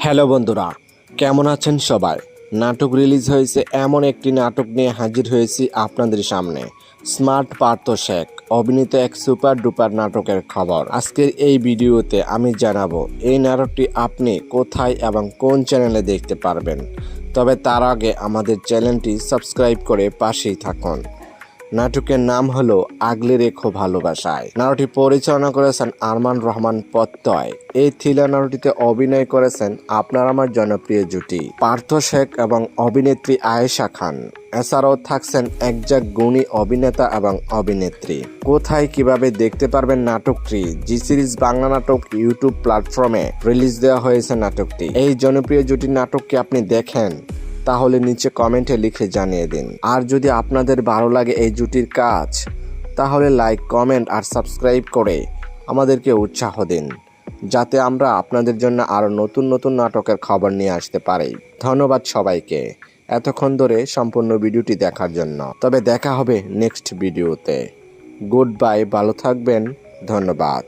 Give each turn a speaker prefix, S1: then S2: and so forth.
S1: Hello বন্ধুরা, কেমন আছেন সবাই? নাটক রিলিজ হয়েছে এমন একটি নাটক নিয়ে হাজির হয়েছি আপনাদের সামনে। স্মার্ট পার্থ শেখ অভিনীত এক সুপার ডুপার নাটকের খবর। আজকের এই ভিডিওতে আমি জানাবো এই নাটকটি আপনি কোথায় এবং কোন চ্যানেলে দেখতে পারবেন। তবে তার আগে আমাদের চ্যানেলটি সাবস্ক্রাইব করে পাশেই থাকুন। নাটকের নাম হলো আগলে রেখো ভালোবাসায়। নাটকটি পরিচালনা করেছেন আরমান রহমান প্রত্যয়। এই থ্রিলার নাটকটিতে অভিনয় করেছেন আপনার আমার জনপ্রিয় জুটি পার্থ শেখ এবং অভিনেত্রী আয়েশা খান। এছাড়াও থাকছেন একজাক গুণী অভিনেতা এবং অভিনেত্রী। কোথায় কিভাবে দেখতে পারবেন নাটকটি? জি সিরিজ বাংলা নাটক ইউটিউব প্ল্যাটফর্মে রিলিজ দেওয়া হয়েছে নাটকটি। এই জনপ্রিয় জুটির নাটকটি আপনি দেখেন তাহলে নিচে কমেন্টে লিখে জানিয়ে দিন। আর যদি আপনাদের ভালো লাগে এই জুটির কাজ তাহলে লাইক, কমেন্ট আর সাবস্ক্রাইব করে আমাদেরকে উৎসাহ দিন, যাতে আমরা আপনাদের জন্য আরও নতুন নতুন নাটকের খবর নিয়ে আসতে পারি। ধন্যবাদ সবাইকে এতক্ষণ ধরে সম্পূর্ণ ভিডিওটি দেখার জন্য। তবে দেখা হবে নেক্সট ভিডিওতে। গুড বাই, ভালো থাকবেন, ধন্যবাদ।